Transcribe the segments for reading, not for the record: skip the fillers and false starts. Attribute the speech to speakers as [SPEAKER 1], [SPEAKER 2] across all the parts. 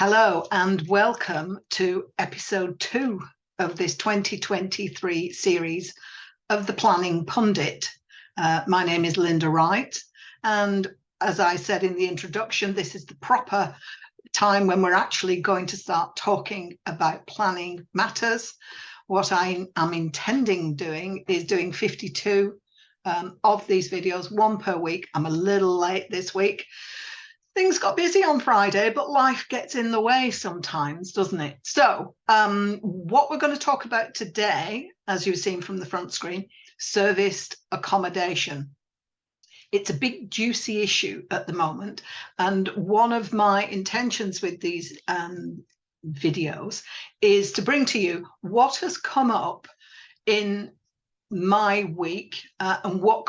[SPEAKER 1] Hello and welcome to episode 2 of this 2023 series of the Planning Pundit. My name is Linda Wright, and as I said in the introduction, this is the proper time when we're actually going to start talking about planning matters. What I am intending doing is doing 52 of these videos, one per week. I'm a little late this week. Things got busy on Friday, but life gets in the way sometimes, doesn't it? So what we're going to talk about today, as you've seen from the front screen, serviced accommodation. It's a big, juicy issue at the moment. And one of my intentions with these videos is to bring to you what has come up in my week and what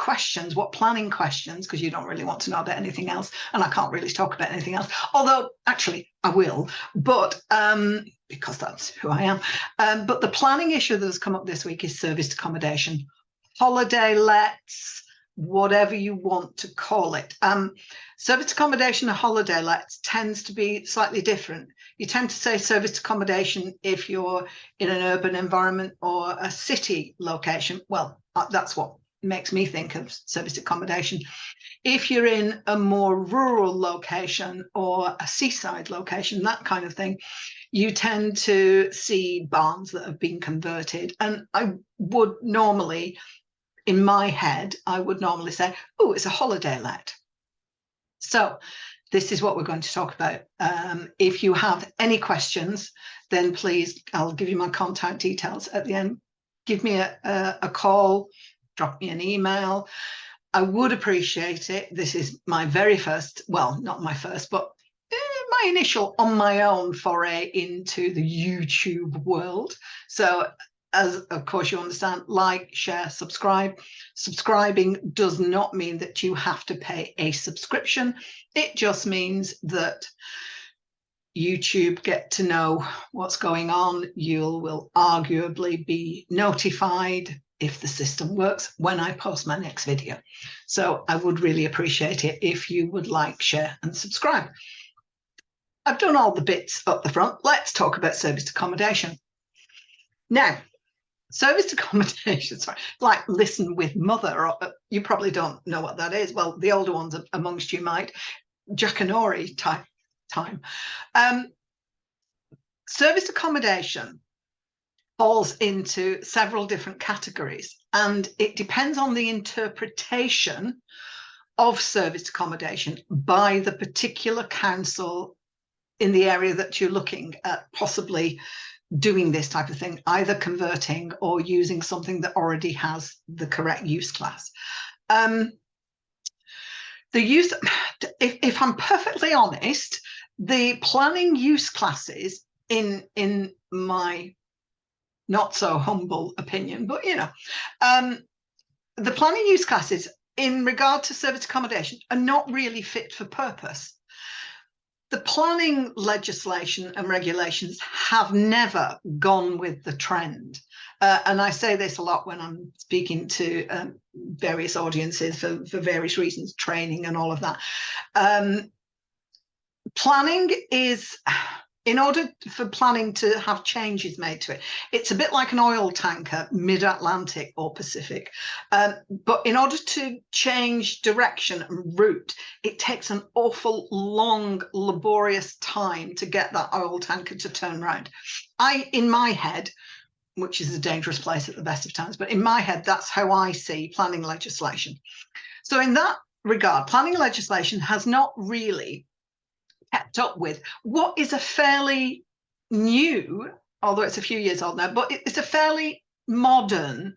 [SPEAKER 1] planning questions, because you don't really want to know about anything else, and I can't really talk about anything else, although actually I will, but because that's who I am. But the planning issue that has come up this week is serviced accommodation, holiday lets, whatever you want to call it. Serviced accommodation and holiday lets tends to be slightly different. You tend to say serviced accommodation if you're in an urban environment or a city location. Well, that's what makes me think of serviced accommodation. If you're in a more rural location or a seaside location, that kind of thing, you tend to see barns that have been converted. And I would normally, in my head, I would normally say, oh, it's a holiday let. So this is what we're going to talk about. If you have any questions, then please, I'll give you my contact details at the end. Give me a call, drop me an email. I would appreciate it. This is my very first, well, not my first, but my initial on my own foray into the YouTube world. So as of course you understand, like, share, subscribe. Subscribing does not mean that you have to pay a subscription. It just means that YouTube get to know what's going on. You will arguably be notified if the system works when I post my next video. So I would really appreciate it if you would like, share and subscribe. I've done all the bits up the front. Let's talk about serviced accommodation. Now, serviced accommodation, sorry, like Listen with Mother, or you probably don't know what that is. Well, the older ones amongst you might. Jackanory type time. Serviced accommodation falls into several different categories, and it depends on the interpretation of serviced accommodation by the particular council in the area that you're looking at possibly doing this type of thing, either converting or using something that already has the correct use class. The use, if I'm perfectly honest, the planning use classes in my not so humble opinion, but you know, the planning use classes in regard to serviced accommodation are not really fit for purpose. The planning legislation and regulations have never gone with the trend. And I say this a lot when I'm speaking to various audiences for various reasons, training and all of that. Planning is, in order for planning to have changes made to it, it's a bit like an oil tanker, mid-Atlantic or Pacific. But in order to change direction and route, it takes an awful long, laborious time to get that oil tanker to turn around. In my head, which is a dangerous place at the best of times, but in my head, that's how I see planning legislation. So in that regard, planning legislation has not really kept up with what is a fairly new, although it's a few years old now, but it's a fairly modern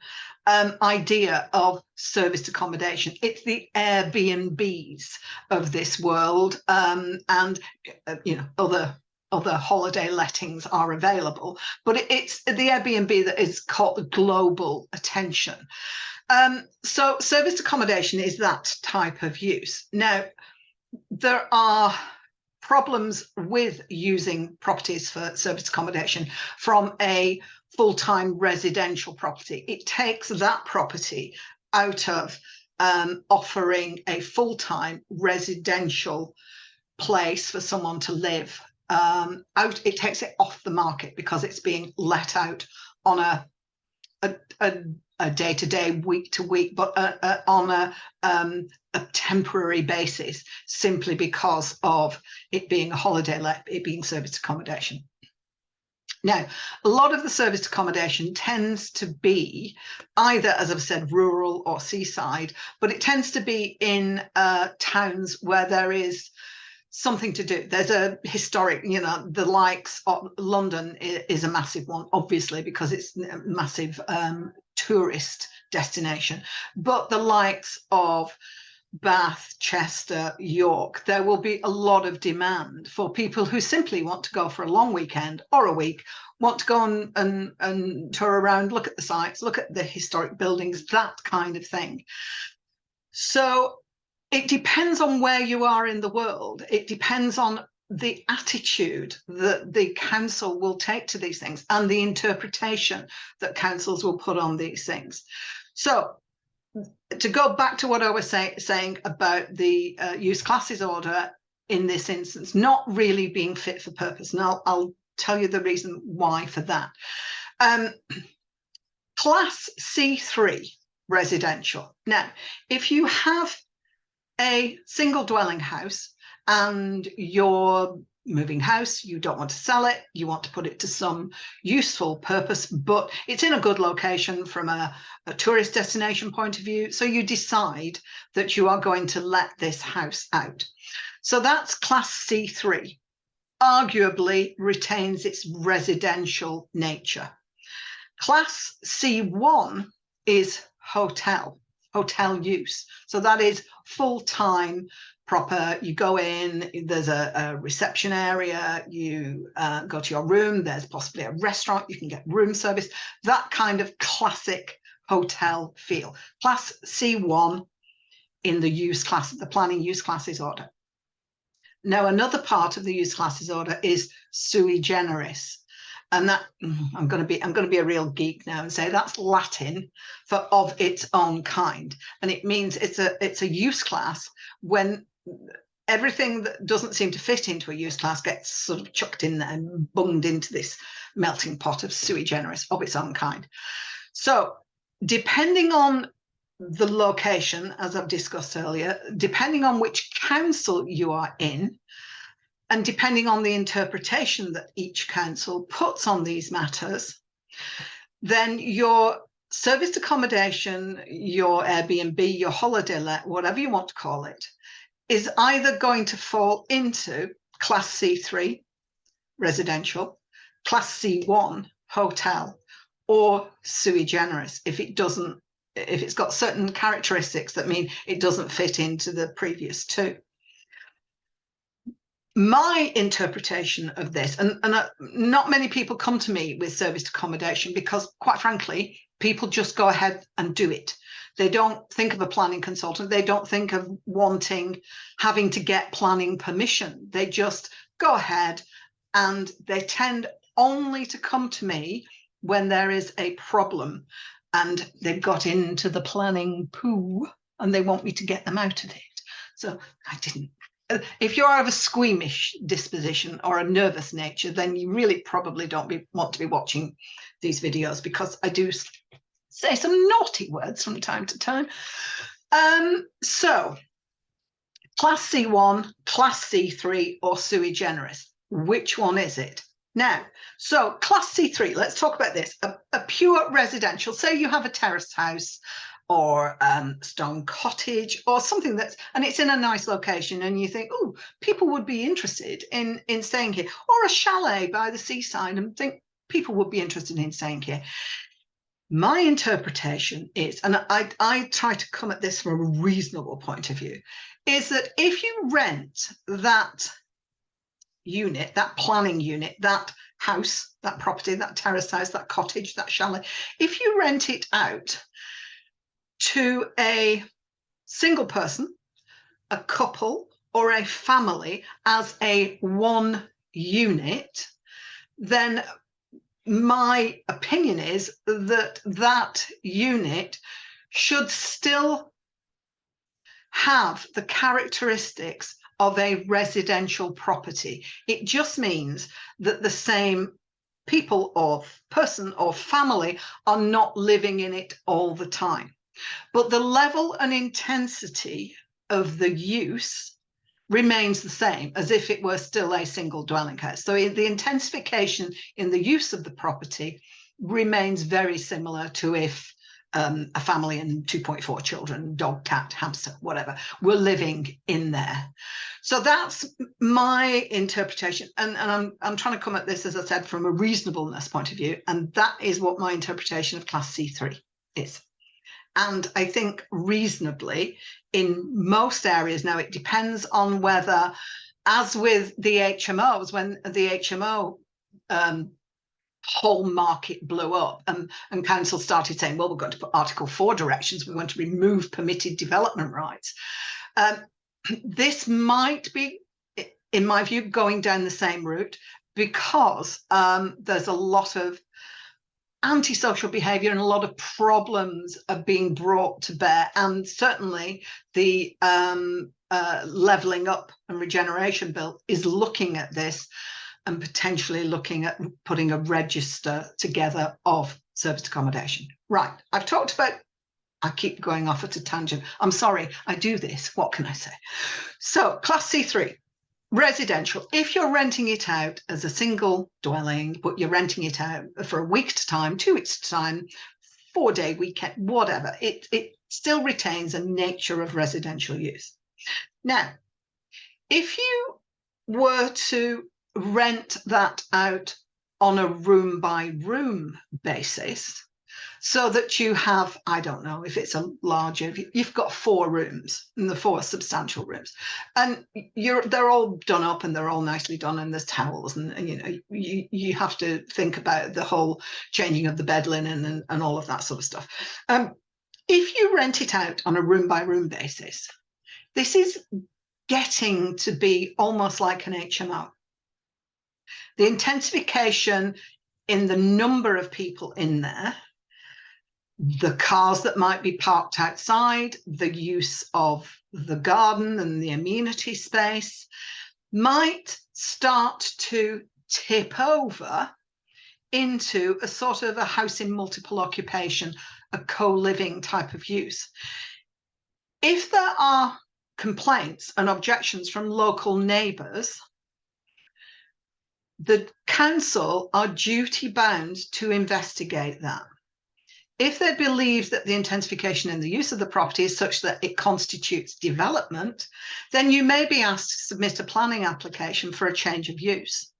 [SPEAKER 1] idea of serviced accommodation. It's the Airbnbs of this world, and you know, other holiday lettings are available, but it's the Airbnb that is caught global attention. So serviced accommodation is that type of use. Now, there are problems with using properties for serviced accommodation from a full-time residential property. It takes that property out of offering a full-time residential place for someone to live. out, it takes it off the market because it's being let out on a day-to-day, week-to-week, but on a temporary basis, simply because of it being a holiday let, it being serviced accommodation. Now, a lot of the serviced accommodation tends to be either, as I've said, rural or seaside, but it tends to be in towns where there is something to do. There's a historic, the likes of London is a massive one, obviously, because it's a massive tourist destination. But the likes of Bath, Chester, York, there will be a lot of demand for people who simply want to go for a long weekend or a week, want to go and tour around, look at the sites, look at the historic buildings, that kind of thing. So it depends on where you are in the world. It depends on the attitude that the council will take to these things and the interpretation that councils will put on these things. So to go back to what I was saying about the use classes order in this instance, not really being fit for purpose. And I'll tell you the reason why for that. Class C3 residential. Now, if you have a single dwelling house and you're moving house, you don't want to sell it, you want to put it to some useful purpose, but it's in a good location from a tourist destination point of view, so you decide that you are going to let this house out. So that's class C3, arguably retains its residential nature. Class C1 is hotel use. So that is full-time, proper. You go in, there's a reception area, you go to your room, there's possibly a restaurant, you can get room service, that kind of classic hotel feel. Class C1 in the use class, the planning use classes order. Now, another part of the use classes order is sui generis. And that I'm going to be a real geek now and say that's Latin for of its own kind, and it means it's a use class when everything that doesn't seem to fit into a use class gets sort of chucked in there and bunged into this melting pot of sui generis of its own kind. So depending on the location, as I've discussed earlier, depending on which council you are in, and depending on the interpretation that each council puts on these matters, then your serviced accommodation, your Airbnb, your holiday let, whatever you want to call it, is either going to fall into class C3, residential, class C1, hotel, or sui generis if it's got certain characteristics that mean it doesn't fit into the previous two. My interpretation of this, and not many people come to me with serviced accommodation because, quite frankly, people just go ahead and do it. They don't think of a planning consultant. They don't think of having to get planning permission. They just go ahead, and they tend only to come to me when there is a problem and they've got into the planning poo and they want me to get them out of it. So I didn't. If you're of a squeamish disposition or a nervous nature, then you really probably don't want to be watching these videos, because I do say some naughty words from time to time. So class C1, class C3, or sui generis, which one is it? Now, so class C3, let's talk about this. A pure residential, say you have a terraced house or stone cottage or something and it's in a nice location, and you think, oh, people would be interested in staying here, or a chalet by the seaside and think people would be interested in staying here. My interpretation is, and I try to come at this from a reasonable point of view, is that if you rent that unit, that planning unit, that house, that property, that terrace house, that cottage, that chalet, if you rent it out to a single person, a couple, or a family as a one unit, then my opinion is that that unit should still have the characteristics of a residential property. It just means that the same people or person or family are not living in it all the time. But the level and intensity of the use remains the same as if it were still a single dwelling house. So the intensification in the use of the property remains very similar to if a family and 2.4 children, dog, cat, hamster, whatever, were living in there. So that's my interpretation. And I'm trying to come at this, as I said, from a reasonableness point of view. And that is what my interpretation of Class C3 is. And I think reasonably in most areas, now it depends on whether, as with the HMOs, when the HMO whole market blew up and council started saying, well, we're going to put Article 4 directions, we want to remove permitted development rights. This might be, in my view, going down the same route, because there's a lot of antisocial behaviour and a lot of problems are being brought to bear, and certainly the levelling up and regeneration bill is looking at this and potentially looking at putting a register together of serviced accommodation. Right, I've talked about, I keep going off at a tangent. I'm sorry, I do this. What can I say? So Class C3, residential. If you're renting it out as a single dwelling, but you're renting it out for a week's time, 2 weeks' time, 4-day weekend, whatever, it still retains a nature of residential use. Now, if you were to rent that out on a room by room basis, so that you have, I don't know, if it's a larger, you've got 4 rooms, and the 4 substantial rooms, and they're all done up and they're all nicely done, and there's towels, and you know, you have to think about the whole changing of the bed linen and all of that sort of stuff. If you rent it out on a room by room basis, this is getting to be almost like an HMO. The intensification in the number of people in there, the cars that might be parked outside, the use of the garden and the amenity space might start to tip over into a sort of a house in multiple occupation, a co-living type of use. If there are complaints and objections from local neighbours, the council are duty bound to investigate that. If they believe that the intensification in the use of the property is such that it constitutes development, then you may be asked to submit a planning application for a change of use.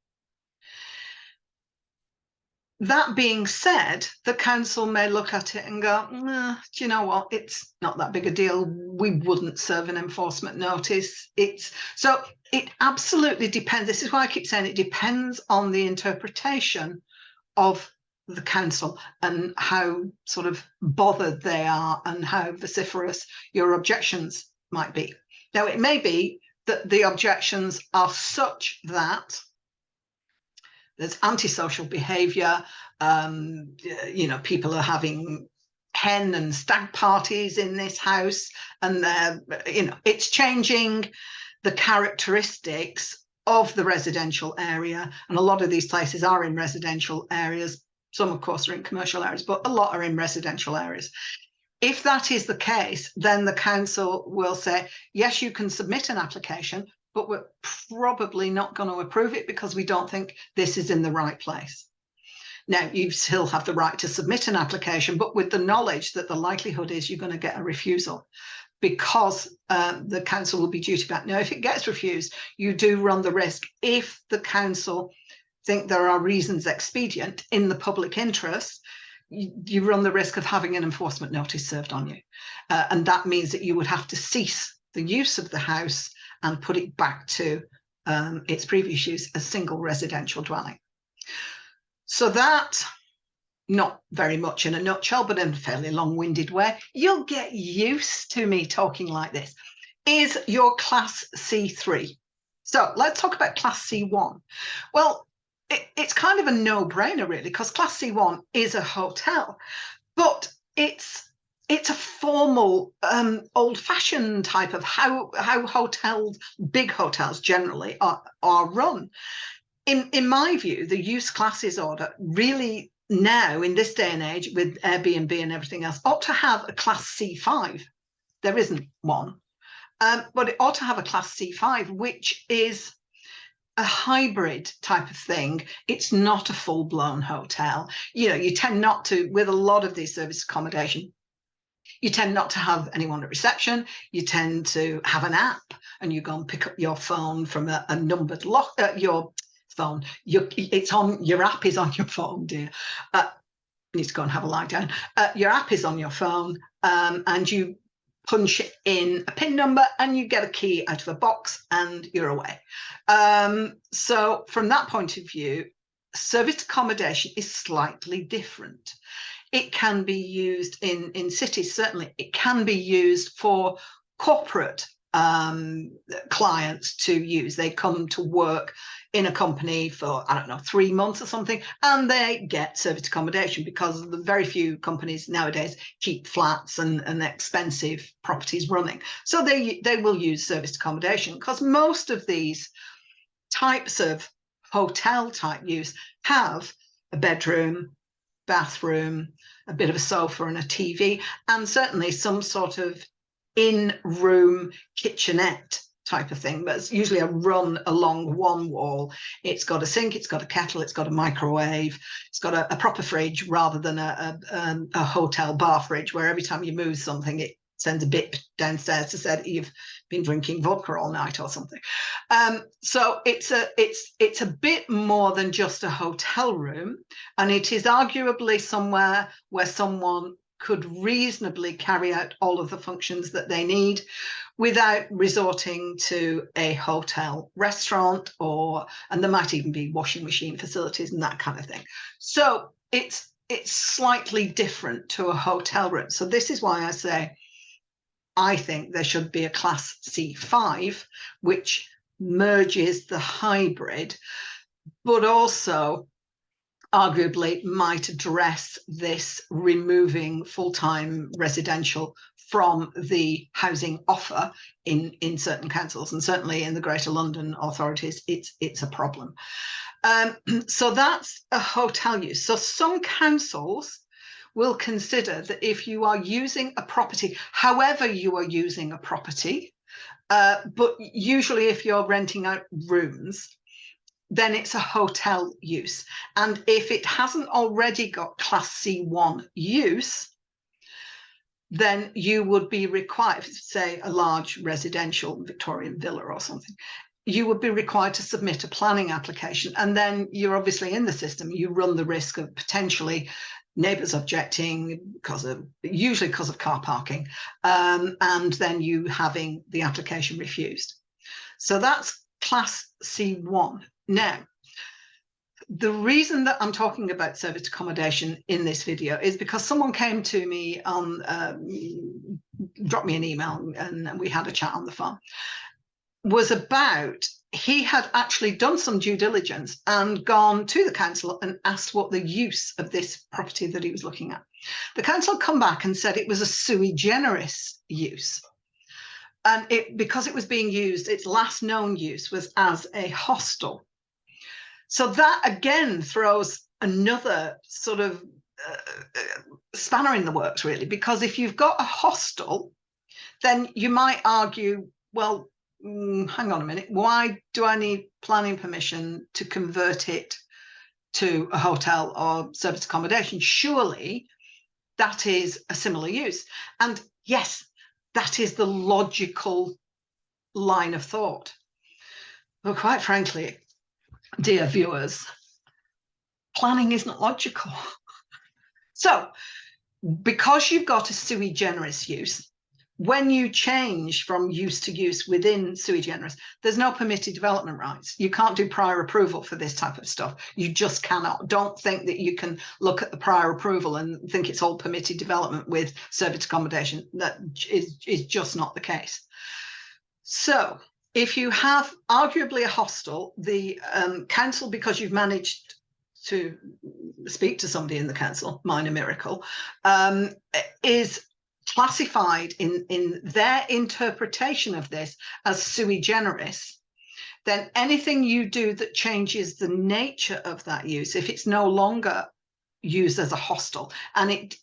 [SPEAKER 1] That being said, the council may look at it and go, do you know what, it's not that big a deal, we wouldn't serve an enforcement notice. So it absolutely depends. This is why I keep saying it depends on the interpretation of the council and how sort of bothered they are and how vociferous your objections might be. Now, it may be that the objections are such that there's antisocial behaviour, you know, people are having hen and stag parties in this house, and they're, you know, it's changing the characteristics of the residential area. And a lot of these places are in residential areas. Some, of course, are in commercial areas, but a lot are in residential areas. If that is the case, then the council will say, yes, you can submit an application, but we're probably not going to approve it because we don't think this is in the right place. Now, you still have the right to submit an application, but with the knowledge that the likelihood is you're going to get a refusal, because the council will be duty bound. Now, if it gets refused, you do run the risk, if the council think there are reasons expedient in the public interest, you run the risk of having an enforcement notice served on you. And that means that you would have to cease the use of the house and put it back to its previous use as single residential dwelling. So that, not very much in a nutshell, but in a fairly long-winded way, you'll get used to me talking like this, is your Class C3. So let's talk about Class C1. Well, it's kind of a no-brainer, really, because Class C1 is a hotel, but it's it's a formal, old-fashioned type of how hotels, big hotels generally, are run. In my view, the use classes order really now, in this day and age, with Airbnb and everything else, ought to have a class C5. There isn't one, but it ought to have a class C5, which is a hybrid type of thing. It's not a full-blown hotel. You know, you tend not to, with a lot of these service accommodation, you tend not to have anyone at reception. You tend to have an app, and you go and pick up your phone from a numbered lock. Your phone, it's on your app is on your phone, dear. Need to go and have a lie down. Your app is on your phone, and you punch in a PIN number, and you get a key out of a box, and you're away. So from that point of view, serviced accommodation is slightly different. It can be used in cities, certainly. It can be used for corporate clients to use. They come to work in a company for, I don't know, 3 months or something, and they get serviced accommodation, because the very few companies nowadays keep flats and expensive properties running. So they will use serviced accommodation, because most of these types of hotel type use have a bedroom, bathroom, a bit of a sofa and a TV, and certainly some sort of in-room kitchenette type of thing, but it's usually a run along one wall. It's got a sink, it's got a kettle, it's got a microwave, it's got a proper fridge, rather than a hotel bar fridge where every time you move something it sends a bip downstairs to say that you've been drinking vodka all night or something. So it's a bit more than just a hotel room, and it is arguably somewhere where someone could reasonably carry out all of the functions that they need without resorting to a hotel restaurant, and there might even be washing machine facilities and that kind of thing. So it's slightly different to a hotel room. So this is why I say I think there should be a class C5, which merges the hybrid, but also arguably might address this removing full-time residential from the housing offer in certain councils, and certainly in the Greater London authorities, it's a problem. So that's a hotel use. So some councils will consider that if you are using a property, however you are using a property, but usually if you're renting out rooms, then it's a hotel use. And if it hasn't already got class C1 use, then you would be required, say a large residential Victorian villa or something, you would be required to submit a planning application. And then you're obviously in the system, you run the risk of potentially neighbours objecting usually because of car parking, and then you having the application refused. So that's class C1. Now, the reason that I'm talking about serviced accommodation in this video is because someone came to me dropped me an email, and we had a chat on the phone, was about, he had actually done some due diligence and gone to the council and asked what the use of this property that he was looking at. The council come back and said it was a sui generis use. And because it was being used, its last known use was as a hostel. So that again throws another sort of spanner in the works, really, because if you've got a hostel, then you might argue, well, hang on a minute, why do I need planning permission to convert it to a hotel or serviced accommodation? Surely that is a similar use. And yes, that is the logical line of thought. But quite frankly, dear viewers, planning isn't logical. So because you've got a sui generis use, when you change from use to use within sui generis, there's no permitted development rights. You can't do prior approval for this type of stuff. You just cannot. Don't think that you can look at the prior approval and think it's all permitted development with serviced accommodation. That is just not the case. So if you have arguably a hostel, the council, because you've managed to speak to somebody in the council, minor miracle, is classified in their interpretation of this as sui generis, then anything you do that changes the nature of that use, if it's no longer used as a hostel, and it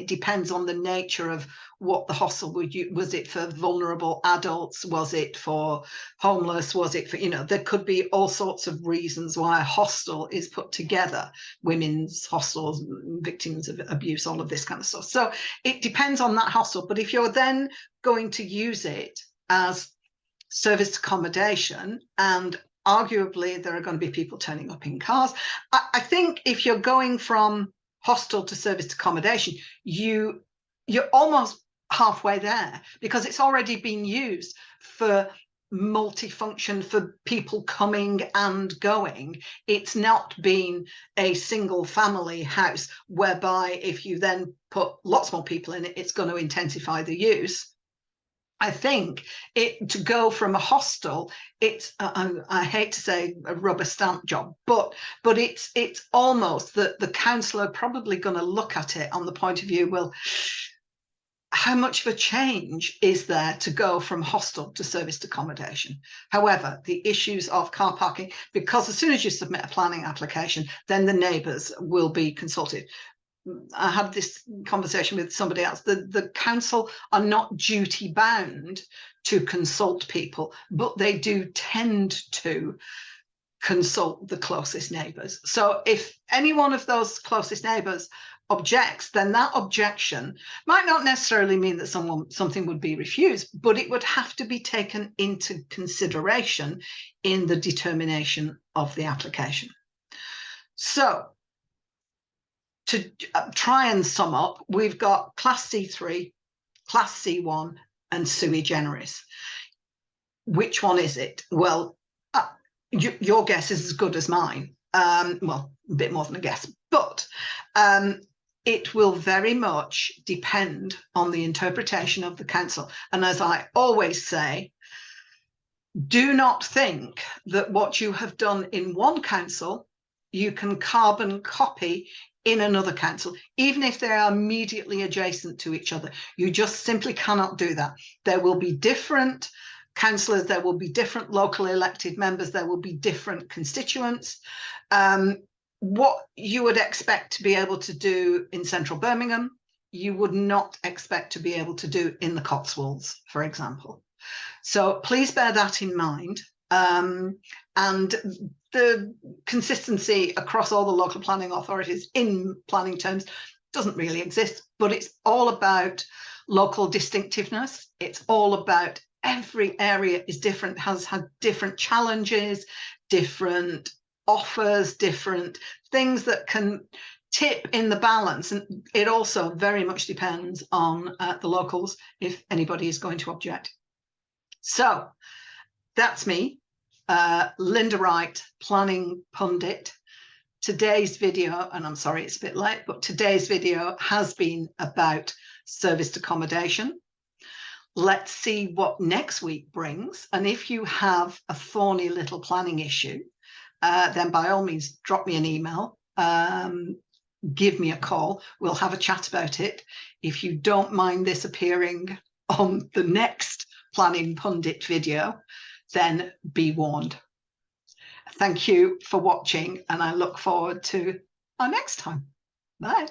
[SPEAKER 1] depends on the nature of what the hostel would use. Was it for vulnerable adults? Was it for homeless? Was it for, there could be all sorts of reasons why a hostel is put together, women's hostels, victims of abuse, all of this kind of stuff. So it depends on that hostel. But if you're then going to use it as serviced accommodation, and arguably there are going to be people turning up in cars, I think if you're going from hostel to serviced accommodation, you're almost halfway there, because it's already been used for multifunction, for people coming and going. It's not been a single family house whereby if you then put lots more people in it, it's going to intensify the use. I think to go from a hostel, it's I hate to say a rubber stamp job, but it's almost that the councillor probably going to look at it on the point of view, well, how much of a change is there to go from hostel to serviced accommodation? However, the issues of car parking, because as soon as you submit a planning application, then the neighbours will be consulted. I had this conversation with somebody else. The council are not duty bound to consult people, but they do tend to consult the closest neighbours. So if any one of those closest neighbours objects, then that objection might not necessarily mean that something would be refused, but it would have to be taken into consideration in the determination of the application. So to try and sum up, we've got Class C3, Class C1, and sui generis. Which one is it? Well, your guess is as good as mine. Well, a bit more than a guess, but it will very much depend on the interpretation of the council. And as I always say, do not think that what you have done in one council, you can carbon copy in another council, even if they are immediately adjacent to each other. You just simply cannot do that. There will be different councillors, there will be different local elected members, there will be different constituents. What you would expect to be able to do in central Birmingham, you would not expect to be able to do in the Cotswolds, for example. So please bear that in mind. And the consistency across all the local planning authorities in planning terms doesn't really exist, but it's all about local distinctiveness. It's all about every area is different, has had different challenges, different offers, different things that can tip in the balance. And it also very much depends on the locals, if anybody is going to object. So that's me, Linda Wright, Planning Pundit. Today's video, and I'm sorry it's a bit late, but today's video has been about serviced accommodation. Let's see what next week brings. And if you have a thorny little planning issue, then by all means, drop me an email, give me a call. We'll have a chat about it. If you don't mind this appearing on the next Planning Pundit video, then be warned. Thank you for watching, and I look forward to our next time. Bye.